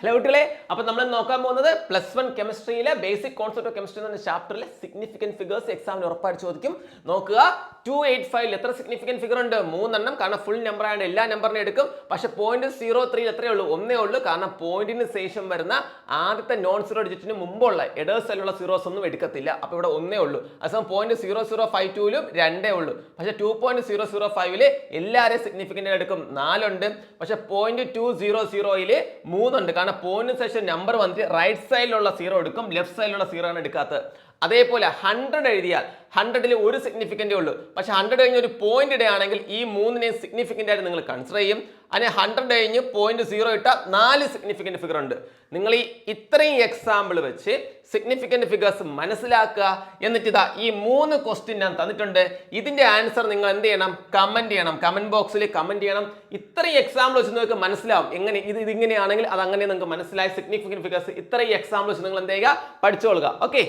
Hello കുട്ടികളെ, അപ്പൊ നമ്മൾ നോക്കാൻ പോകുന്നത് +1 കെമിസ്ട്രിയിലെ ബേസിക് കോൺസെപ്റ്റ് ഓഫ് കെമിസ്ട്രി എന്ന ചാപ്റ്ററിലെ സിഗ്നിഫിക്കന്റ് ഫിഗേഴ്സ് എക്സാമിന് ഉറപ്പായിട്ട് ചോദിക്കും. നോക്കുക, 285 എത്ര സിഗ്നിഫിക്കന്റ് ഫിഗർ ഉണ്ട്? 3 എണ്ണം. കാരണം ഫുൾ നമ്പർ ആയതുകൊണ്ട് എല്ലാ നമ്പറിനെ എടുക്കും. പക്ഷെ 0.03 എത്രയേ ഉള്ളൂ? ഒന്നേ ഉള്ളൂ. കാരണം പോയിന്റിന് ശേഷം വരുന്ന ആദ്യത്തെ നോൺ സീറോ ഡിജിറ്റിന് മുമ്പുള്ള എഡേഴ്സിലുള്ള സീറോസ് ഒന്നും എടുക്കത്തില്ല. അപ്പൊ ഇവിടെ ഒന്നേ ഉള്ളൂ. അതേസമയം 0.0052ലും 2 ഉള്ളൂ. പക്ഷെ 2.005ല് എല്ലാവരെയും സിഗ്നിഫിക്കന്റ് എടുക്കും. 4 ഉണ്ട്. പക്ഷെ 0.200ല് 3 ഉണ്ട്. കാരണം പോയിന്റിന് ശേഷം നമ്പർ വന്നിട്ട് റൈറ്റ് സൈഡിലുള്ള സീറോ എടുക്കും, ലെഫ്റ്റ് സൈഡിലുള്ള സീറോ ആണ് എടുക്കാത്തത്. അതേപോലെ 100 എഴുതിയാൽ 100ൽ ഒരു സിഗ്നിഫിക്കൻ്റേ ഉള്ളൂ. പക്ഷെ 100 കഴിഞ്ഞ് ഒരു പോയിന്റ് ഇടുകയാണെങ്കിൽ ഈ മൂന്നിനെയും സിഗ്നിഫിക്കൻ്റ് ആയിട്ട് നിങ്ങൾ കൺസിഡർ ചെയ്യും. അതിനെ 100 കഴിഞ്ഞ് 0.0 ഇട്ടാൽ 4 സിഗ്നിഫിക്കൻ്റ് ഫിഗർ ഉണ്ട്. നിങ്ങൾ ഇത്രയും എക്സാമ്പിൾ വെച്ച് സിഗ്നിഫിക്കൻ്റ് ഫിഗേഴ്സ് മനസ്സിലാക്കുക. എന്നിട്ട് ഇതാ ഈ 3 ക്വസ്റ്റ്യൻ ഞാൻ തന്നിട്ടുണ്ട്. ഇതിന്റെ ആൻസർ നിങ്ങൾ എന്ത് ചെയ്യണം? കമന്റ് ചെയ്യണം. കമന്റ് ബോക്സിൽ കമന്റ് ചെയ്യണം. ഇത്രയും എക്സാമ്പിൾ വെച്ച് നിങ്ങൾക്ക് മനസ്സിലാവും എങ്ങനെ ഇതിങ്ങനെയാണെങ്കിൽ അത് അങ്ങനെ നിങ്ങൾക്ക് മനസ്സിലായി. സിഗ്നിഫിക്കൻ്റ് ഫിഗേഴ്സ് ഇത്രയും എക്സാമ്പിൾ വെച്ച് നിങ്ങൾ എന്ത് ചെയ്യുക? പഠിച്ചോളുക. ഓക്കെ.